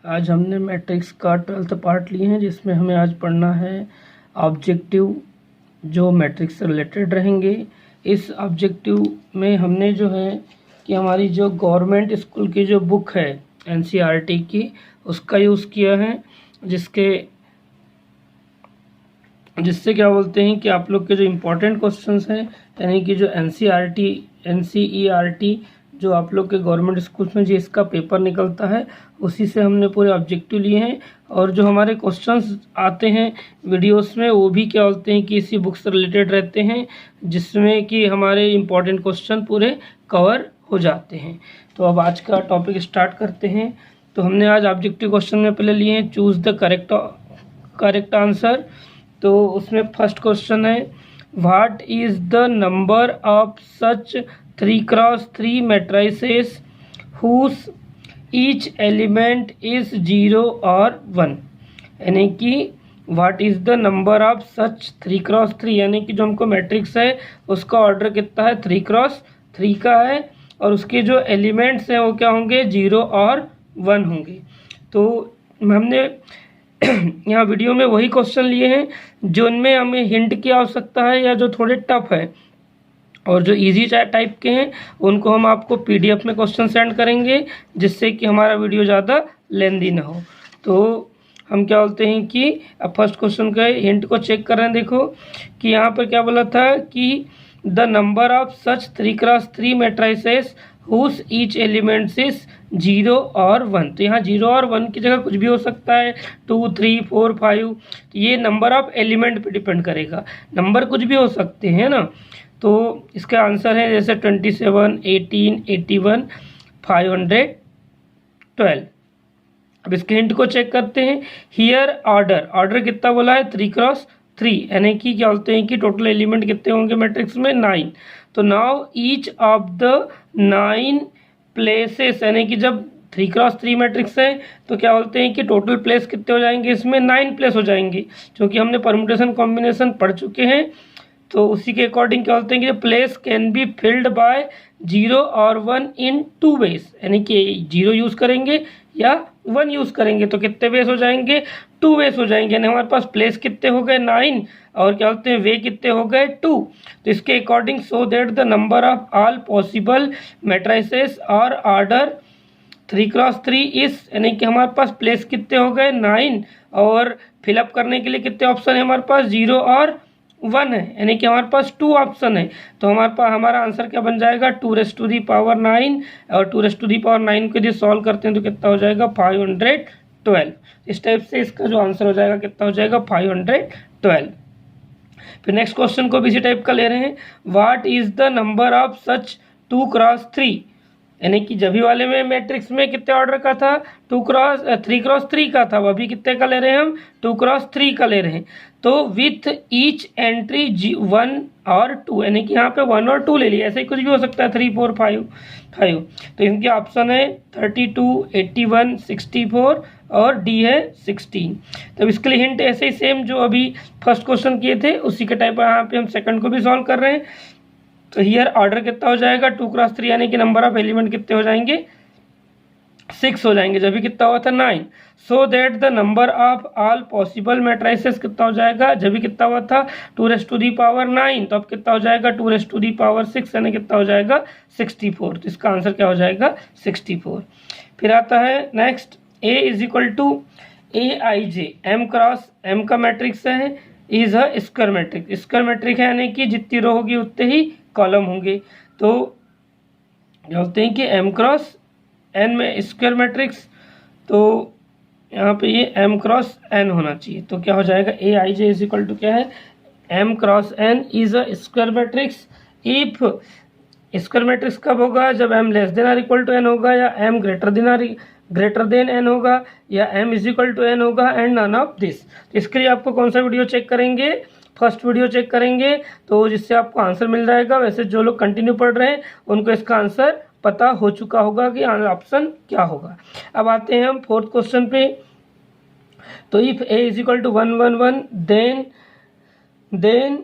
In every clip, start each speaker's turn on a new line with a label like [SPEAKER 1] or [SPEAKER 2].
[SPEAKER 1] आज हमने मैट्रिक्स का 12th पार्ट लिए हैं, जिसमें हमें आज पढ़ना है ऑब्जेक्टिव जो मैट्रिक्स से रिलेटेड रहेंगे। इस ऑब्जेक्टिव में हमने जो है कि हमारी जो गवर्नमेंट स्कूल की जो बुक है एनसीईआरटी की, उसका यूज़ किया है, जिससे क्या बोलते हैं कि आप लोग के जो इम्पोर्टेंट क्वेश्चंस हैं, यानी कि जो एनसीईआरटी जो आप लोग के गवर्नमेंट स्कूल में जिसका पेपर निकलता है, उसी से हमने पूरे ऑब्जेक्टिव लिए हैं। और जो हमारे क्वेश्चंस आते हैं वीडियोस में, वो भी क्या बोलते हैं कि इसी बुक से रिलेटेड रहते हैं, जिसमें कि हमारे इम्पोर्टेंट क्वेश्चन पूरे कवर हो जाते हैं। तो अब आज का टॉपिक स्टार्ट करते हैं। तो हमने आज ऑब्जेक्टिव क्वेश्चन में पहले लिए हैं चूज़ द करेक्ट आंसर। तो उसमें फर्स्ट क्वेश्चन है, what is the number of such 3x3 matrices whose each element is 0 और 1। यानी कि what is the number of such 3x3, यानी कि जो हमको मैट्रिक्स है उसका ऑर्डर कितना है, 3x3 का है, और उसके जो एलिमेंट्स हैं वो क्या होंगे, 0 और 1 होंगे। तो हमने यहाँ वीडियो में वही क्वेश्चन लिए हैं जो उनमें हमें हिंट की आवश्यकता है या जो थोड़े टफ है, और जो इजी टाइप के हैं उनको हम आपको पीडीएफ में क्वेश्चन सेंड करेंगे, जिससे कि हमारा वीडियो ज़्यादा लेंदी ना हो। तो हम क्या बोलते हैं कि अब फर्स्ट क्वेश्चन के हिंट को चेक कर रहे हैं। देखो कि यहाँ पर क्या बोला था कि the number of such 3x3 matrices whose each elements is 0 और 1। तो यहाँ 0 और 1 की जगह कुछ भी हो सकता है, 2, 3, 4, 5। तो ये नंबर ऑफ एलिमेंट पे डिपेंड करेगा, नंबर कुछ भी हो सकते हैं ना। तो इसका आंसर है जैसे 27, 18, 81, 512। अब इसके हिंट को चेक करते हैं। हियर ऑर्डर कितना बोला है, 3x3, यानी कि क्या बोलते हैं कि टोटल एलिमेंट कितने होंगे मैट्रिक्स में, 9। तो now each of the 9 places, यानी कि जब 3x3 मैट्रिक्स है तो क्या बोलते हैं कि टोटल प्लेस कितने हो जाएंगे, इसमें 9 प्लेस हो जाएंगे, क्योंकि हमने परम्यूटेशन कॉम्बिनेशन पढ़ चुके हैं। तो उसी के अकॉर्डिंग क्या बोलते हैं कि place can be filled by 0 और 1 इन 2 वेज, यानी कि 0 यूज़ करेंगे या 1 यूज़ करेंगे तो कितने वेज हो जाएंगे, 2 वेज हो जाएंगे। यानी हमारे पास प्लेस कितने हो गए, 9, और क्या बोलते हैं वे कितने हो गए, 2। तो इसके according so that the number of all possible matrices और ऑर्डर 3x3 इस, यानी कि हमारे पास प्लेस कितने हो गए, 9, और फिलअप करने के लिए कितने ऑप्शन है हमारे पास, 0 और 1 है, यानी कि हमारे पास 2 ऑप्शन है। तो हमारा आंसर क्या बन जाएगा, 2⁻9, और 2⁻9 को यदि सॉल्व करते हैं तो कितना हो जाएगा, 512। इस टाइप से इसका जो आंसर हो जाएगा कितना हो जाएगा, 512। फिर नेक्स्ट क्वेश्चन को भी इसी टाइप का ले रहे हैं। What is the number of such 2x3, यानी कि जभी वाले में मैट्रिक्स में कितने ऑर्डर का था, 3x3 का था, वह भी कितने का ले रहे हैं हम, 2x3 का ले रहे हैं। तो विथ ईच एंट्री 1 और 2, यानी कि यहाँ पे 1 और 2 ले लिया, ऐसे ही कुछ भी हो सकता है, 3, 4, 5। तो इनके ऑप्शन है 32, 81, 64 और डी है 16। तो इसके लिए हिंट ऐसे ही सेम जो अभी फर्स्ट क्वेश्चन किए थे उसी के टाइप यहाँ पे हम सेकंड को भी सॉल्व कर रहे हैं। तो हियर ऑर्डर कितना हो जाएगा, 2x3, यानी कि नंबर ऑफ एलिमेंट कितने हो जाएंगे, 6 हो जाएंगे, जब भी कितना हुआ था, 9। So that the number of all possible matrices कितना हो जाएगा, जब भी कितना हुआ था, 2⁻9। तो अब कितना हो जाएगा, 2⁻6, यानी कितना हो जाएगा, 64। तो इसका आंसर क्या हो जाएगा, 64। फिर आता है next, A is equal to AIJ, M का मैट्रिक्स है, is a square matrix. Square matrix है, यानी कि जितनी रो होगी उतने ही कॉलम होंगे। तो बोलते हैं कि M×N में स्क्वायर मैट्रिक्स, तो यहाँ पे ये M×N होना चाहिए। तो क्या हो जाएगा, AIJ इज इक्वल टू क्या है, M×N is a square matrix if, square matrix कब होगा, जब m n होगा, या m n होगा, या m=n होगा, एंड नन ऑफ दिस। इसके लिए आपको कौन सा वीडियो चेक करेंगे, फर्स्ट वीडियो चेक करेंगे, तो जिससे आपको आंसर मिल जाएगा। वैसे जो लोग कंटिन्यू पढ़ रहे हैं उनको इसका आंसर पता हो चुका होगा कि ऑप्शन क्या होगा। अब आते हैं हम फोर्थ क्वेश्चन पे। तो if a is equal to 1, 1, 1, then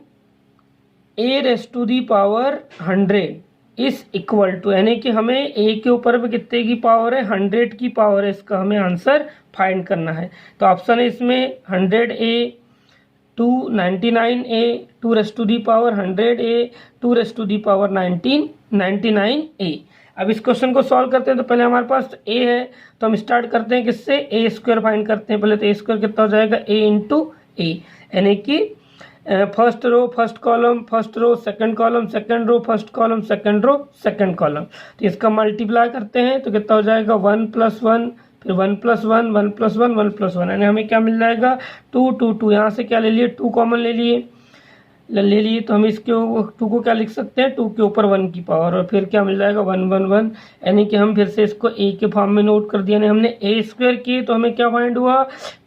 [SPEAKER 1] a raised to the power 100 is equal to, यानी कि हमें ए के ऊपर में कितने की पावर है, 100 की पावर है, इसका हमें आंसर फाइंड करना है। तो ऑप्शन है इसमें 100A 299A 2 raise to the power 100A 2 raise to the power 1999A। अब इस क्वेश्चन को सॉल्व करते हैं तो पहले हमारे पास ए है, तो हम स्टार्ट करते हैं किससे, ए स्क्वायर फाइंड करते हैं। पहले तो ए स्क्वायर कितना हो जाएगा, ए इंटू ए, यानी कि first row first column first row second column second row first column second row second column. तो इसका मल्टीप्लाई करते हैं तो कितना हो जाएगा 1 + 1, फिर 1 + 1 1 + 1 1 + 1, यानी हमें क्या मिल जाएगा 2 2 2। यहाँ से क्या ले लिए, 2 कॉमन ले लिए तो हम इसके 2 को क्या लिख सकते हैं, 2 के ऊपर 1 की पावर, और फिर क्या मिल जाएगा 1 1 1, यानी कि हम फिर से इसको ए के फॉर्म में नोट कर दिया। यानी हमने ए स्क्वायर की तो हमें क्या फाइंड हुआ,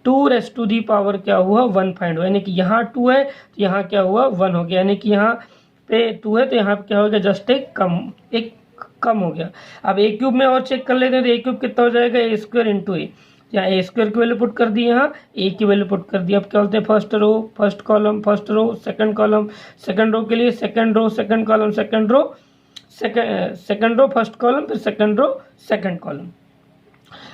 [SPEAKER 1] 2 रेज़ टू दी पावर क्या हुआ 1 फाइंड हुआ, यानी कि यहाँ 2 है तो यहाँ क्या हुआ 1 हो गया, यानी कि यहाँ पे 2 है तो यहाँ पे क्या हो गया, जस्ट एक कम हो गया। अब ए क्यूब में और चेक कर लेते हैं तो ए क्यूब कितना हो जाएगा, ए स्क्वायर इंटू ए, यहाँ ए स्क्वायर की वैल्यू पुट कर दी, यहाँ ए की वैल्यू पुट कर दी। अब क्या बोलते हैं, first row first column first row second column second row के लिए second row second column second row second row first column फिर सेकंड रो सेकंड कॉलम।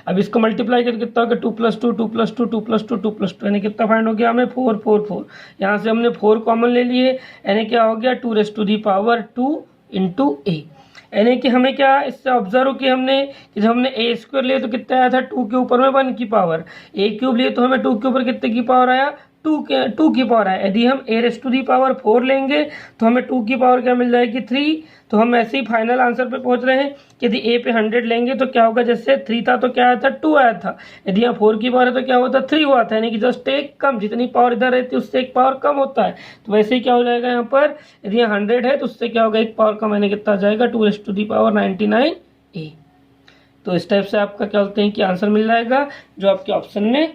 [SPEAKER 1] अब इसको मल्टीप्लाई करके कितना होगा 2 + 2 2 + 2 2 + 2 2 + 2, यानी कितना फाइंड हो गया हमें 4 4 4। यहाँ से हमने 4 कॉमन ले लिए, यानी क्या हो गया 2 raise to the power 2 into A, यानी कि हमें क्या इससे ऑब्जर्व किया हमने कि जब हमने ए स्क्वायर लिए तो कितना आया था 2 के ऊपर में 1 की पावर, ए क्यूब लिए तो हमें 2 के ऊपर कितने की पावर आया 2 की पावर आया। यदि हम ए रेज़ टू दी पावर 4 लेंगे तो हमें 2 की पावर क्या मिल जाएगी 3। तो हम ऐसे ही फाइनल आंसर पे पहुंच रहे हैं कि यदि ए पे 100 लेंगे तो क्या होगा, जैसे 3 था तो क्या आया था 2 आया था, यदि यहाँ 4 की पावर है तो क्या होता 3 हुआ था, यानी कि जस्ट एक कम, जितनी पावर इधर रहती है उससे एक पावर कम होता है। तो वैसे ही क्या हो जाएगा यहाँ पर, यदि यहाँ 100 है तो उससे क्या होगा एक पावर कम, यानी कितना जाएगा 2 raise to the power 99A। तो इस टाइप से आपका क्या बोलते हैं कि आंसर मिल जाएगा जो आपके ऑप्शन में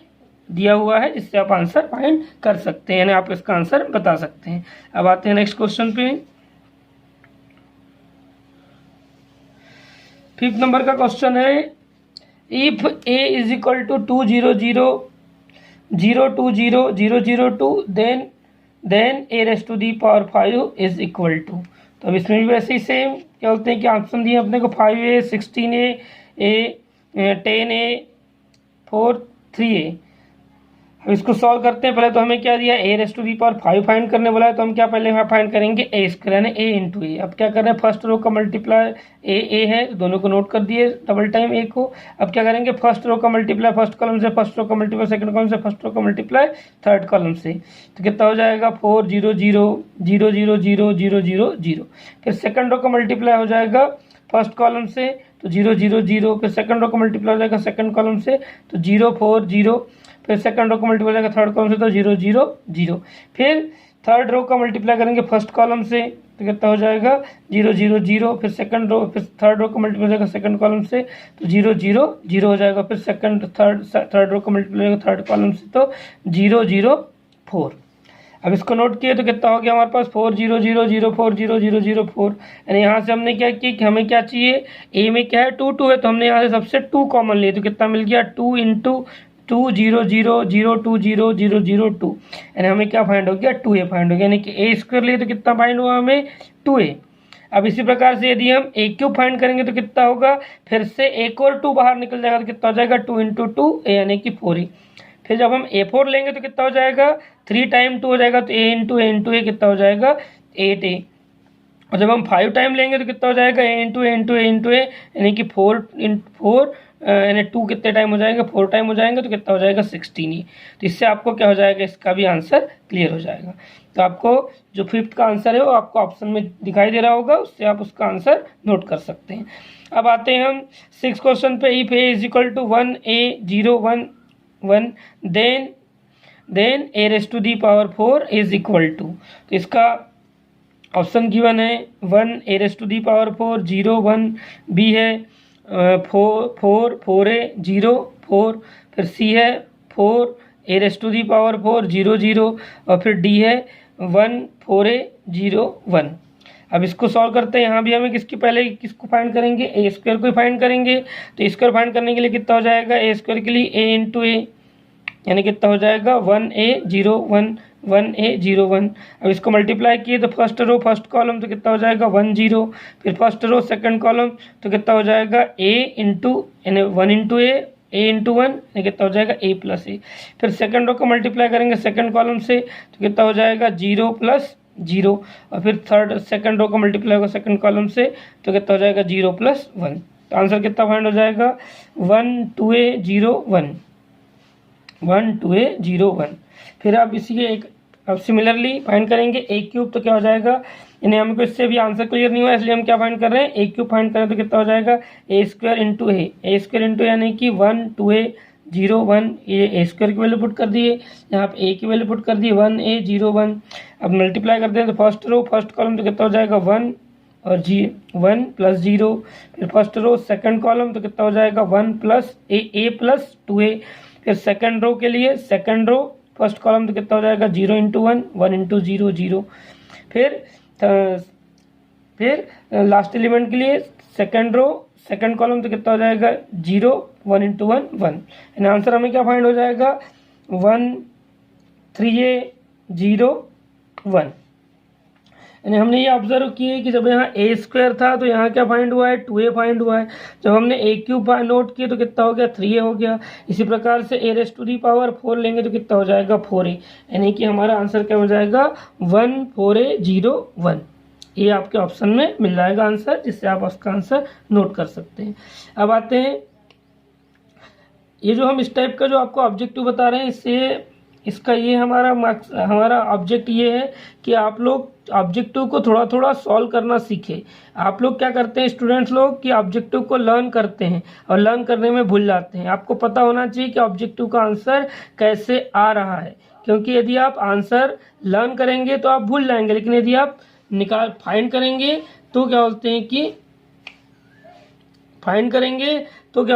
[SPEAKER 1] दिया हुआ है, जिससे आप आंसर फाइंड कर सकते हैं, यानी आप इसका आंसर बता सकते हैं। अब आते हैं नेक्स्ट क्वेश्चन पे। 5th नंबर का क्वेश्चन है, if A is equal to 2 0 0 0 2 0 0 0 2 then A raise to the power 5 is equal to. तो अब इसमें भी वैसे ही सेम क्या बोलते हैं कि ऑप्शन दिए अपने को 5A 16A 10A 4 3A। अब इसको सॉल्व करते हैं। पहले तो हमें क्या दिया, A raise to the power 5 find करने वाला है, तो हम क्या पहले यहाँ फाइंड करेंगे ए स्क्वायर, यानी ए इंटू ए। अब क्या कर रहे हैं, फर्स्ट रो का मल्टीप्लाई ए है, दोनों को नोट कर दिए डबल टाइम ए को। अब क्या करेंगे, फर्स्ट रो का मल्टीप्लाई फर्स्ट कॉलम से, फर्स्ट रो का मल्टीप्लाई सेकंड कॉलम से, फर्स्ट रो का मल्टीप्लाई थर्ड कॉलम से। तो कितना हो जाएगा 4 0 0 0 0 0 0 0 0। फिर सेकंड रो का मल्टीप्लाई हो जाएगा फर्स्ट कॉलम से तो 0 0 0, फिर सेकंड रो का मल्टीप्लाई हो जाएगा सेकंड कॉलम से तो 0 4 0, फिर सेकंड रो का मल्टीप्लाई हो जाएगा थर्ड कॉलम से तो 0 0 0, फिर थर्ड रो का मल्टीप्लाई करेंगे फर्स्ट कॉलम से तो कितना हो जाएगा 0 0 0, फिर सेकंड रो फिर थर्ड रो का मल्टीप्लाई हो जाएगा सेकंड कॉलम से तो 0 0 0 हो जाएगा, फिर थर्ड रो का मल्टीप्लाई हो जाएगा थर्ड कॉलम से तो 0 0 4। अब इसको नोट किए तो कितना हो गया हमारे पास 4 0 0 0 4 0 0 0 4, यानी यहाँ से हमने क्या किया कि हमें क्या चाहिए, ए में क्या है 2 2 है तो हमने यहाँ से सबसे 2 कॉमन लिए तो कितना मिल गया 2 इंटू 2 0 0 0 2 0 0 0 2, यानी हमें क्या फाइंड हो गया 2A फाइंड हो गया, यानी कि ए स्क्वायर लिए तो कितना फाइंड हुआ हमें 2A। अब इसी प्रकार से यदि हम ए क्यूब फाइंड करेंगे तो कितना होगा, फिर से एक और 2 बाहर निकल जाएगा तो कितना हो जाएगा 2 इंटू 2A, यानी कि 4A। फिर जब हम A4 लेंगे तो कितना हो जाएगा 3 टाइम 2 हो जाएगा तो A इंटू A कितना हो जाएगा 8A। और जब हम 5 टाइम लेंगे तो कितना हो जाएगा A इंटू A, यानी कि 4 यानी 2 कितने टाइम हो जाएंगे 4 टाइम हो जाएंगे तो कितना हो जाएगा 16। तो इससे आपको क्या हो जाएगा, इसका भी आंसर क्लियर हो जाएगा। तो आपको जो 5th का आंसर है वो आपको ऑप्शन में दिखाई दे रहा होगा, उससे आप उसका आंसर नोट कर सकते हैं। अब आते हैं हम 6th क्वेश्चन पे, if A is equal to 1A 0 1 1 then A raise to the power 4 is equal to. तो इसका ऑप्शन गिवन है 1 A raise to the power 4 0 1, B है 4A 0 4, फिर सी है 4 A raise to the power 4 0 0, और फिर D है 1 4A 0 1। अब इसको सॉल्व करते हैं। यहाँ भी हमें किसको फाइंड करेंगे, ए स्क्वायर को फाइंड करेंगे। तो स्क्वायर फाइंड करने के लिए कितना हो जाएगा, ए स्क्वायर के लिए ए इंटू ए, यानी कितना हो जाएगा 1A 0 1 1A 0 1। अब इसको मल्टीप्लाई किए तो फर्स्ट रो फर्स्ट कॉलम तो कितना हो जाएगा 1 0, फिर फर्स्ट रो सेकंड कॉलम तो कितना हो जाएगा A इंटू यानी 1 इंटू A इंटू 1 कितना हो जाएगा A प्लस A। फिर सेकंड रो को मल्टीप्लाई करेंगे सेकंड कॉलम से तो कितना हो जाएगा 0 प्लस 0, और फिर थर्ड सेकंड रो को मल्टीप्लाई होगा सेकंड कॉलम से तो कितना हो जाएगा 0 प्लस 1। तो आंसर कितना फाइंड हो जाएगा 1 2A 0 1, 1 2A 0 1। फिर आप इसी के एक अब सिमिलरली फाइंड करेंगे A क्यूब तो क्या हो जाएगा, यानी हमको इससे भी आंसर क्लियर नहीं हुआ इसलिए हम क्या फाइंड कर रहे हैं A क्यूब फाइंड करें तो कितना हो जाएगा A square into A square into यानी कि 1 2A 0 1, ये A स्क्वायर की वैल्यू पुट कर दिए, यहाँ पे A की वैल्यू पुट कर दी 1A 0 1। अब मल्टीप्लाई करते हैं तो फर्स्ट रो फर्स्ट कॉलम तो कितना हो जाएगा 1 और 1 प्लस 0, फिर फर्स्ट रो सेकंड कॉलम तो कितना हो जाएगा 1 प्लस A प्लस 2A। फिर सेकंड रो के लिए सेकंड रो फर्स्ट कॉलम तो कितना हो जाएगा 0 इंटू 1 1 इंटू 0 0। फिर लास्ट एलिमेंट के लिए सेकंड रो सेकंड कॉलम तो कितना हो जाएगा 0 1 इंटू 1 1। यानी आंसर हमें क्या फाइंड हो जाएगा 1 3A 0 1। यानी हमने ये ऑब्जर्व किए कि जब यहाँ A स्क्वायर था तो यहाँ क्या फाइंड हुआ है 2A फाइंड हुआ है, जब हमने A क्यूब नोट किए तो कितना हो गया 3A हो गया। इसी प्रकार से A raise to the power 4 लेंगे तो कितना हो जाएगा 4A, यानी कि हमारा आंसर क्या हो जाएगा 1 4A 0 1। ये आपके ऑप्शन में मिल जाएगा आंसर, जिससे आप उसका आंसर नोट कर सकते हैं। अब आते हैं ये जो हम इस टाइप का जो आपको ऑब्जेक्टिव बता रहे हैं इससे इसका ये हमारा ऑब्जेक्ट ये है कि आप लोग ऑब्जेक्टिव को थोड़ा थोड़ा सॉल्व करना सीखें। आप लोग क्या करते हैं स्टूडेंट्स लोग कि ऑब्जेक्टिव को लर्न करते हैं और लर्न करने में भूल जाते हैं। आपको पता होना चाहिए कि ऑब्जेक्टिव का आंसर कैसे आ रहा है, क्योंकि यदि आप आंसर लर्न करेंगे तो आप भूल जाएंगे, लेकिन यदि आप फाइंड करेंगे तो क्या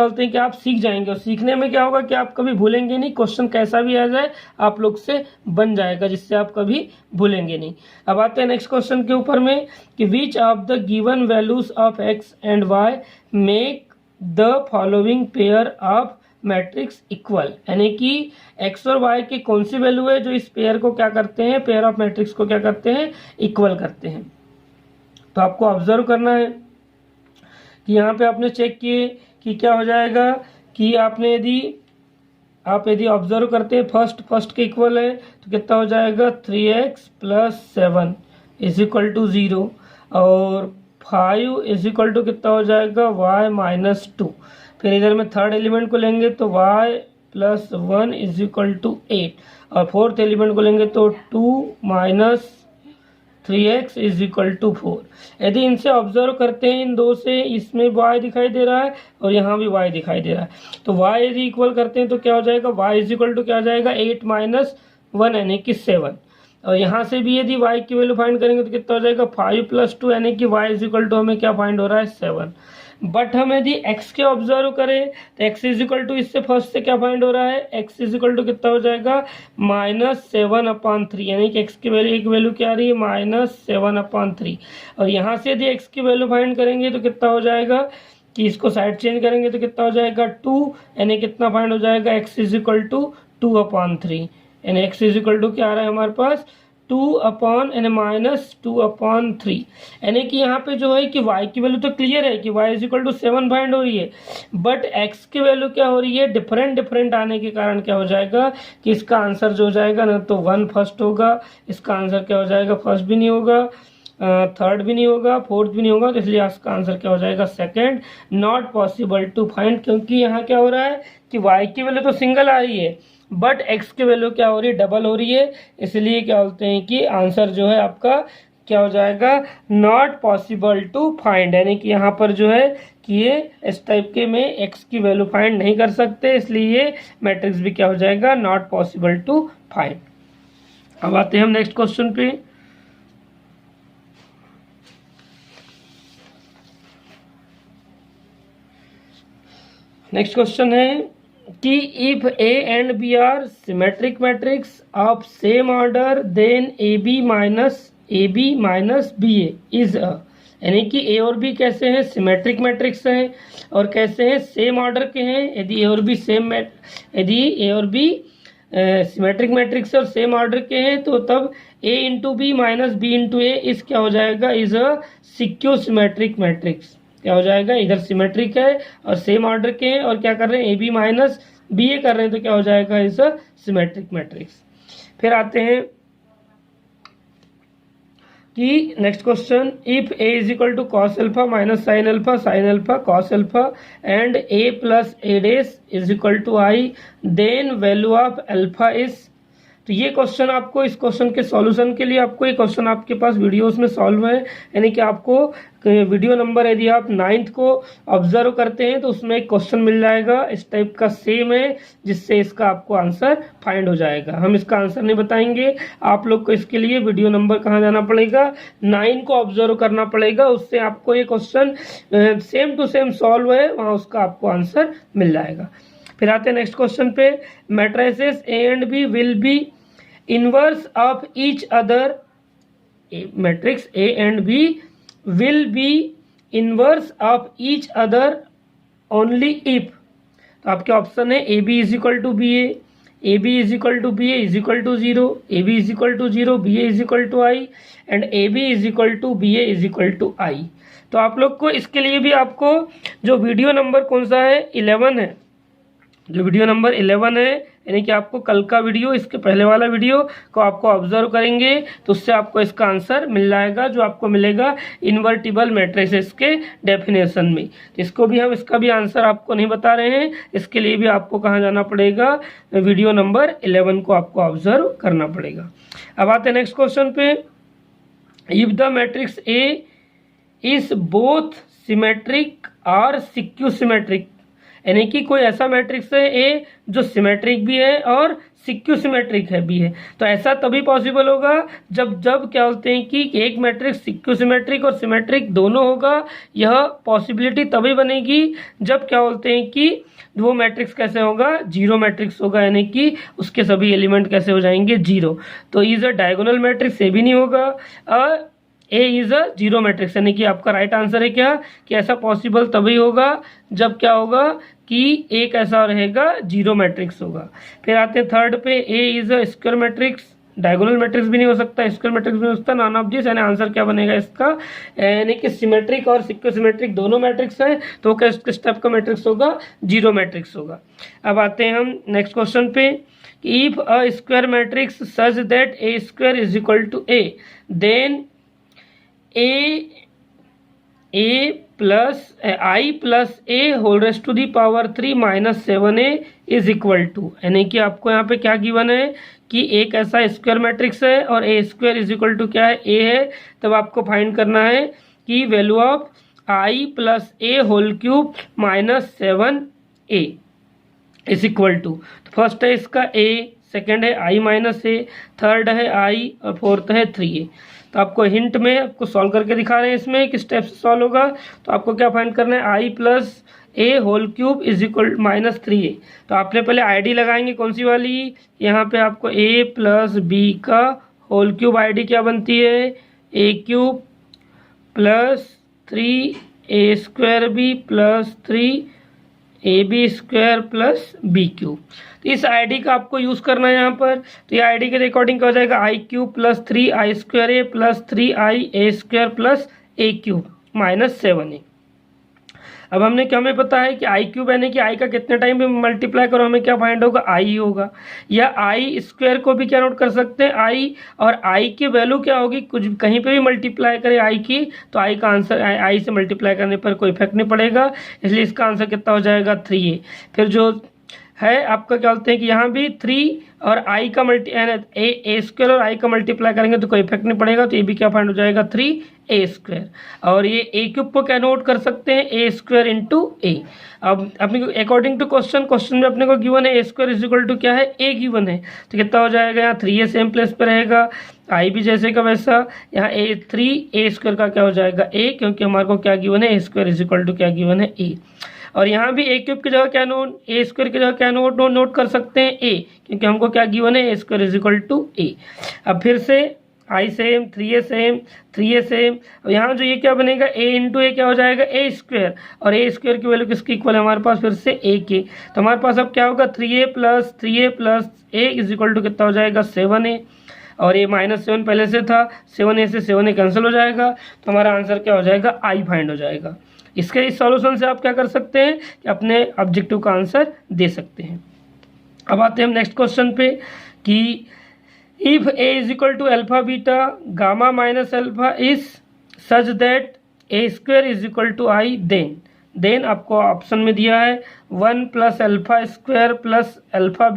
[SPEAKER 1] बोलते हैं कि आप सीख जाएंगे, और सीखने में क्या होगा कि आप कभी भूलेंगे नहीं। क्वेश्चन कैसा भी आ जाए आप लोग से बन जाएगा, जिससे आप कभी भूलेंगे नहीं। अब आते हैं नेक्स्ट क्वेश्चन के ऊपर में कि which of the given values of x and y make the following pair of matrix equal. यानी कि x और y की कौन सी वैल्यू है जो इस पेयर को क्या करते हैं, पेयर ऑफ मैट्रिक्स को क्या करते हैं, इक्वल करते हैं। तो आपको ऑब्जर्व करना है कि यहाँ पे आपने चेक किए कि क्या हो जाएगा कि आपने यदि ऑब्जर्व करते हैं फर्स्ट के इक्वल है तो कितना हो जाएगा 3x plus 7 is equal to 0, और 5 इज इक्वल टू कितना हो जाएगा y माइनस 2। फिर इधर में थर्ड एलिमेंट को लेंगे तो y plus 1 is equal to 8, और फोर्थ एलिमेंट को लेंगे तो 2 minus 3x is equal to 4। यदि इनसे ऑब्जर्व करते हैं इन दो से, इसमें y दिखाई दे रहा है और यहाँ भी y दिखाई दे रहा है, तो y यदि इक्वल करते हैं तो क्या हो जाएगा y इज इक्वल टू क्या हो जाएगा 8 माइनस 1 यानी कि 7। और यहाँ से भी यदि y की वैल्यू फाइंड करेंगे तो कितना हो जाएगा 5 प्लस 2 यानी कि y इज इक्वल टू हमें क्या फाइंड हो रहा है 7। बट हम यदि x के ऑब्जर्व करें तो x इज इक्वल टू इससे फर्स्ट से क्या फाइंड हो रहा है, x इज इक्वल टू कितना हो जाएगा -7/3, यानी कि x की वैल्यू एक वैल्यू क्या आ रही है -7/3। और यहाँ से यदि x की वैल्यू फाइंड करेंगे तो कितना हो जाएगा कि इसको साइड चेंज करेंगे तो कितना हो जाएगा 2, यानी कितना फाइंड हो जाएगा x इज इक्वल टू 2/3, यानी x इज इक्वल टू क्या आ रहा है हमारे पास 2/-2/3। यानी कि यहाँ पे जो है कि y की वैल्यू तो क्लियर है कि y is equal to 7 find हो रही है, बट x की वैल्यू क्या हो रही है डिफरेंट आने के कारण क्या हो जाएगा कि इसका आंसर जो हो जाएगा ना तो 1 फर्स्ट होगा, इसका आंसर क्या हो जाएगा फर्स्ट भी नहीं होगा, थर्ड भी नहीं होगा, फोर्थ भी नहीं होगा, तो इसलिए इसका आंसर क्या हो जाएगा second. Not possible to find, क्योंकि यहाँ क्या हो रहा है कि y की वैल्यू तो सिंगल आ रही है बट x की वैल्यू क्या हो रही है डबल हो रही है, इसलिए क्या बोलते हैं कि आंसर जो है आपका क्या हो जाएगा नॉट पॉसिबल टू फाइंड। यानी कि यहाँ पर जो है कि ये इस टाइप के में x की वैल्यू फाइंड नहीं कर सकते, इसलिए मैट्रिक्स भी क्या हो जाएगा नॉट पॉसिबल टू फाइंड। अब आते हैं हम नेक्स्ट क्वेश्चन पे। नेक्स्ट क्वेश्चन है कि if A and B are symmetric matrix of same order then AB minus BA is a. यानी कि A और B कैसे हैं सिमेट्रिक मैट्रिक्स हैं और कैसे हैं सेम ऑर्डर के हैं। यदि A और B सिमेट्रिक मैट्रिक्स और सेम ऑर्डर के हैं तो तब A into B minus B into A इस क्या हो जाएगा, is a skew symmetric matrix. क्या हो जाएगा, इधर सिमेट्रिक है और सेम ऑर्डर के हैं और क्या कर रहे हैं, ए बी माइनस बी ए कर रहे हैं तो क्या हो जाएगा, इज अ सिमेट्रिक मैट्रिक्स। फिर आते हैं कि next question, if A is equal to cos alpha minus sine alpha cos alpha and A plus A dash is equal to I, then value of alpha is. तो ये question आपको, इस question के solution के लिए आपको ये question आपके पास वीडियोस में सॉल्व है, यानी कि आपको वीडियो नंबर यदि आप 9th को ऑब्जर्व करते हैं तो उसमें एक क्वेश्चन मिल जाएगा इस टाइप का सेम है, जिससे इसका आपको आंसर फाइंड हो जाएगा। हम इसका आंसर नहीं बताएंगे, आप लोग को इसके लिए वीडियो नंबर कहाँ जाना पड़ेगा, 9 को ऑब्जर्व करना पड़ेगा, उससे आपको ये question same to same solve है, वहाँ उसका आपको आंसर मिल जाएगा। फिर आते हैं नेक्स्ट क्वेश्चन पे, matrices A and B will be inverse of each other, matrix A and B will be inverse of each other only if. तो आपके ऑप्शन है A B is equal to B A B is equal to B A is equal to 0, A B is equal to 0, B A is equal to I and A B is equal to B A is equal to आई। तो आप लोग को इसके लिए भी आपको जो video number कौन सा है, 11 है, जो वीडियो नंबर 11 है, यानी कि आपको कल का वीडियो, इसके पहले वाला वीडियो को आपको ऑब्जर्व करेंगे तो उससे आपको इसका आंसर मिल जाएगा, जो आपको मिलेगा इन्वर्टिबल मैट्रिसेस के डेफिनेशन में। इसको भी हम, इसका भी आंसर आपको नहीं बता रहे हैं, इसके लिए भी आपको कहाँ जाना पड़ेगा, वीडियो नंबर 11 को आपको ऑब्जर्व करना पड़ेगा। अब आते हैं नेक्स्ट क्वेश्चन पे, if the matrix A is both symmetric और सिक्यू सिमेट्रिक, यानी कि कोई ऐसा मैट्रिक्स है ए जो सिमेट्रिक भी है और सिक्यू सिमेट्रिक है भी है, तो ऐसा तभी पॉसिबल होगा जब क्या बोलते हैं कि एक मैट्रिक्स सिक्यू सिमेट्रिक और सिमेट्रिक दोनों होगा। यह पॉसिबिलिटी तभी बनेगी जब क्या बोलते हैं कि वो मैट्रिक्स कैसे होगा, जीरो मैट्रिक्स होगा, यानी कि उसके सभी एलिमेंट कैसे हो जाएंगे, जीरो। तो is a diagonal matrix A भी नहीं होगा, ए इज अ जीरो मैट्रिक्स, यानी कि आपका राइट आंसर है क्या, कि ऐसा पॉसिबल तभी होगा जब क्या होगा कि एक ऐसा रहेगा जीरो मैट्रिक्स होगा। फिर आते हैं थर्ड पे, A is a square matrix, diagonal matrix भी नहीं हो सकता, स्क्वायर मैट्रिक्स भी नहीं हो सकता, नॉन ऑफ दिस, यानी आंसर क्या बनेगा इसका, यानी कि सिमेट्रिक और सिक्यू सिमेट्रिक दोनों मैट्रिक्स हैं तो किस टाइप का मैट्रिक्स होगा, जीरो मैट्रिक्स होगा। अब आते हैं हम नेक्स्ट क्वेश्चन पे, if a square matrix such that A square is equal to A, then A plus I plus A whole raise to the power 3 minus 7a is equal to, यानी कि आपको यहाँ पे क्या गिवन है कि एक ऐसा स्क्वायर मैट्रिक्स है और ए स्क्वायर इज इक्वल टू क्या है, ए है, तब आपको फाइंड करना है कि value of I plus A whole cube minus 7a is equal to. तो फर्स्ट है इसका ए, सेकेंड है आई माइनस ए, थर्ड है आई और फोर्थ है 3a। तो आपको हिंट में आपको सॉल्व करके दिखा रहे हैं इसमें किस स्टेप से सॉल्व होगा। तो आपको क्या फाइंड करना है, I plus A whole cube is equal minus 3a। तो आपने पहले आईडी लगाएंगे कौन सी वाली, यहाँ पे आपको a प्लस बी का होल क्यूब आईडी क्या बनती है, a cube plus 3a square B plus 3ab square plus B cube. तो इस आईडी का आपको यूज़ करना है यहाँ पर। तो ये आईडी के अकॉर्डिंग क्या हो जाएगा, I cube plus 3i square A plus 3ia square plus a cube minus 7a। अब हमने क्या, हमें पता है कि आई क्यूब यानी कि आई का कितने टाइम पे मल्टीप्लाई करो हमें क्या फाइंड होगा, आई होगा, या आई स्क्वायर को भी क्या नोट कर सकते हैं, आई, और आई की वैल्यू क्या होगी, कुछ कहीं पे भी मल्टीप्लाई करें आई की तो आई का आंसर, आई से मल्टीप्लाई करने पर कोई इफेक्ट नहीं पड़ेगा, इसलिए इसका आंसर कितना हो जाएगा 3a। फिर जो है आपका क्या बोलते हैं कि यहाँ भी 3 और आई का ए स्क्वायर और आई का मल्टीप्लाई करेंगे तो कोई इफेक्ट नहीं पड़ेगा, तो ये भी क्या फाइंड हो जाएगा 3a स्क्वायर। और ये ए क्यूब को क्या नोट कर सकते हैं, ए स्क्वायर इंटू ए। अब अपने को अकॉर्डिंग टू क्वेश्चन में अपने को गिवन है A square is equal to क्या है, ए गिवन है, तो कितना हो जाएगा, यहाँ 3a सेम प्लेस पे रहेगा, आई भी जैसे का वैसा, यहाँ 3a स्क्वायर का क्या हो जाएगा a, क्योंकि हमारे को क्या गिवन है, A square is equal to क्या गिवन है a। और यहाँ भी ए क्यूब की जगह क्या नोट, ए स्क्वायर की जगह क्या नोट कर सकते हैं a, क्योंकि हमको क्या गिवन है, A square is equal to a। अब फिर से आई same, 3a same, 3a same. और यहाँ जो ये क्या बनेगा, a इंटू ए क्या हो जाएगा, ए स्क्वायर, और ए स्क्वायर की वैल्यू किसकी इक्वल है हमारे पास, फिर से a के। तो हमारे पास अब क्या होगा, 3a plus a is equal to कितना हो जाएगा, 7a, और ये -7 पहले से था, 7a से 7a कैंसिल हो जाएगा, तो हमारा आंसर क्या हो जाएगा, आई फाइंड हो जाएगा। इसके इस सॉल्यूशन से आप क्या कर सकते हैं कि अपने ऑब्जेक्टिव का आंसर दे सकते हैं। अब आते हैं हम नेक्स्ट क्वेश्चन पे कि if a is equal to alpha beta gamma minus alpha is such that a square is equal to I, then आपको ऑप्शन में दिया है 1 plus alpha square plus alpha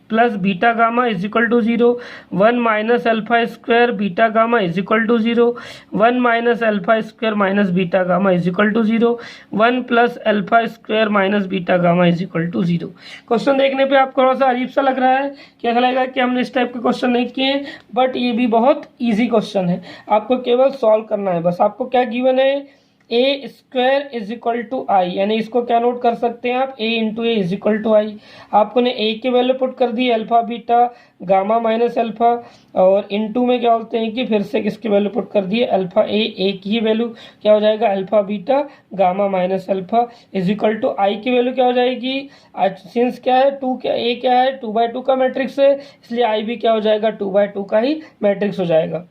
[SPEAKER 1] plus beta gamma is equal to 0, 1 minus alpha square beta gamma is equal to 0, 1 minus alpha square minus beta gamma is equal to 0, 1 plus alpha square minus beta gamma is equal to 0। Question देखने पे आपको थोड़ा सा अजीब सा लग रहा है, क्या लगेगा कि हमने इस टाइप के क्वेश्चन नहीं किए हैं, बट ये भी बहुत ईजी क्वेश्चन है, आपको केवल सॉल्व करना है बस। आपको क्या गिवन है, A square is equal to I, यानी इसको क्या नोट कर सकते हैं आप, A into A is equal to I. आपको ने ए की वैल्यू पुट कर दी alpha beta gamma minus alpha, और इंटू में क्या बोलते हैं कि फिर से किसकी वैल्यू पुट कर दी अल्फा ए की ही वैल्यू क्या हो जाएगा, alpha beta gamma minus alpha is equal to I की वैल्यू क्या हो जाएगी, सिंस क्या है 2, क्या ए क्या है 2/2 का मैट्रिक्स है, इसलिए आई भी क्या हो जाएगा 2/2 का ही मैट्रिक्स हो जाएगा।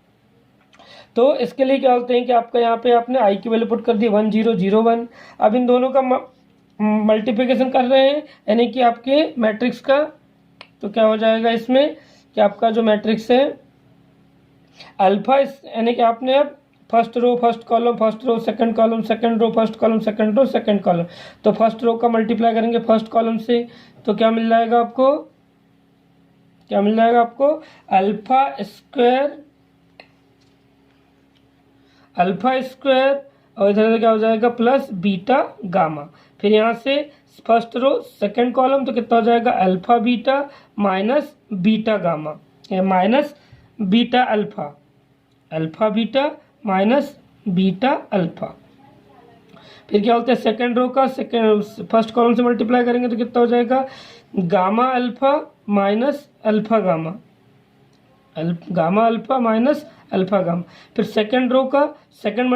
[SPEAKER 1] तो इसके लिए क्या होते हैं कि आपका यहाँ पे आपने आई की वैल्यू पुट कर दी 1 0 0 1। अब इन दोनों का मल्टीप्लिकेशन कर रहे हैं, यानी कि आपके मैट्रिक्स का, तो क्या हो जाएगा इसमें कि आपका जो मैट्रिक्स है अल्फा, यानी कि आपने अब first row first column, first row second column, second row first column, second row second column, तो फर्स्ट रो का मल्टीप्लाई करेंगे फर्स्ट कॉलम से, तो क्या मिल जाएगा आपको, क्या मिल जाएगा आपको, अल्फा स्क्वायर और इधर से क्या हो जाएगा प्लस बीटा गामा। फिर यहाँ से फर्स्ट रो सेकंड कॉलम, तो कितना हो जाएगा alpha beta minus beta gamma, minus beta alpha, alpha beta minus beta alpha. फिर क्या बोलते हैं सेकंड रो का फर्स्ट कॉलम से मल्टीप्लाई करेंगे तो कितना हो जाएगा gamma alpha minus alpha gamma, gamma alpha minus alpha gamma. फिर सेकंड रो का सेकंड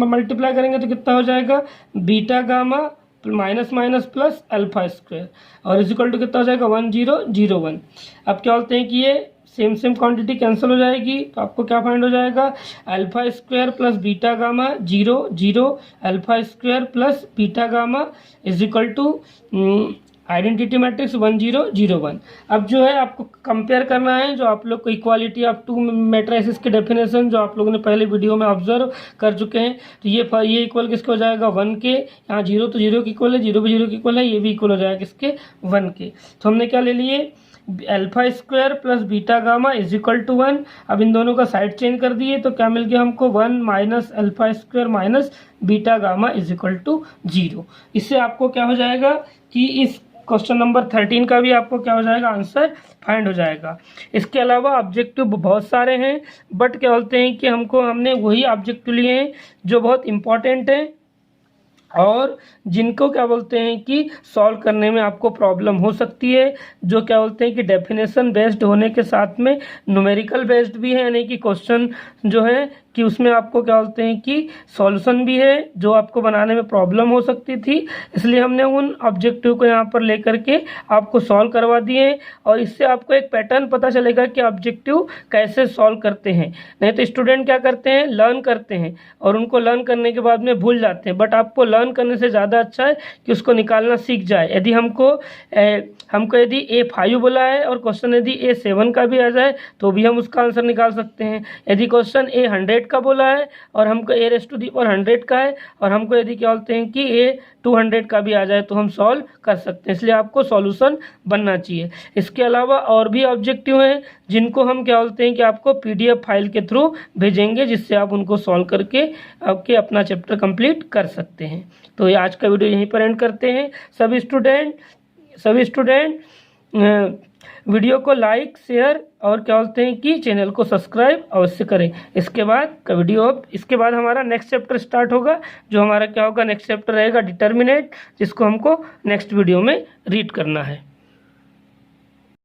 [SPEAKER 1] मल्टीप्लाई करेंगे तो कितना हो जाएगा beta gamma minus minus plus alpha square, और इज इक्वल टू कितना हो जाएगा 1 0 0 1। अब क्या बोलते हैं कि ये सेम क्वांटिटी कैंसिल हो जाएगी, तो आपको क्या फाइंड हो जाएगा alpha square plus beta gamma 0 0 alpha square plus beta gamma is equal to identity matrix 1 0 0 1। अब जो है आपको कंपेयर करना है जो आप लोग को इक्वालिटी ऑफ टू मैट्रिसेस के डेफिनेशन जो आप लोगों ने पहले वीडियो में ऑब्जर्व कर चुके हैं, तो ये इक्वल किसके हो जाएगा 1 के, यहाँ 0 तो 0 की इक्वल है, 0 भी 0 की इक्वल है, ये भी इक्वल हो जाएगा किसके 1 के। तो हमने क्या ले लिए alpha square plus beta gamma is equal to 1। अब इन दोनों का साइड चेंज कर दिए तो क्या मिल गया हमको 1 minus alpha square minus beta gamma is equal to 0। इससे आपको क्या हो जाएगा कि इस क्वेश्चन नंबर 13 का भी आपको क्या हो जाएगा आंसर फाइंड हो जाएगा। इसके अलावा ऑब्जेक्टिव बहुत सारे हैं, बट क्या बोलते हैं कि हमने वही ऑब्जेक्टिव लिए हैं जो बहुत इंपॉर्टेंट हैं और जिनको क्या बोलते हैं कि सॉल्व करने में आपको प्रॉब्लम हो सकती है, जो क्या बोलते हैं कि डेफिनेशन बेस्ड होने के साथ में न्यूमेरिकल बेस्ड भी है, यानी कि क्वेश्चन जो है कि उसमें आपको क्या बोलते हैं कि सॉल्यूशन भी है जो आपको बनाने में प्रॉब्लम हो सकती थी, इसलिए हमने उन ऑब्जेक्टिव को यहाँ पर लेकर के आपको सॉल्व करवा दिए और इससे आपको एक पैटर्न पता चलेगा कि ऑब्जेक्टिव कैसे सॉल्व करते हैं। नहीं तो स्टूडेंट क्या करते हैं लर्न करते हैं और उनको लर्न करने के बाद में भूल जाते हैं, बट आपको लर्न करने से ज़्यादा अच्छा है कि उसको निकालना सीख जाए। यदि हमको यदि A5 बोला है और क्वेश्चन यदि A7 का भी आ जाए तो भी हम उसका आंसर निकाल सकते हैं। यदि क्वेश्चन A100 का बोला है और हमको A⁻100 का है और हमको यदि क्या बोलते हैं कि A200 का भी आ जाए तो हम सॉल्व कर सकते हैं, इसलिए आपको सॉल्यूशन बनना चाहिए। इसके अलावा और भी ऑब्जेक्टिव हैं जिनको हम क्या बोलते हैं कि आपको PDF फाइल के थ्रू भेजेंगे, जिससे आप उनको सॉल्व करके आपके अपना चैप्टर कंप्लीट कर सकते हैं। तो ये आज का वीडियो यहीं पर एंड करते हैं। सभी स्टूडेंट वीडियो को लाइक शेयर और क्या बोलते हैं कि चैनल को सब्सक्राइब अवश्य करें। इसके बाद हमारा नेक्स्ट चैप्टर स्टार्ट होगा, जो हमारा क्या होगा नेक्स्ट चैप्टर रहेगा डिटर्मिनेंट, जिसको हमको नेक्स्ट वीडियो में रीड करना है।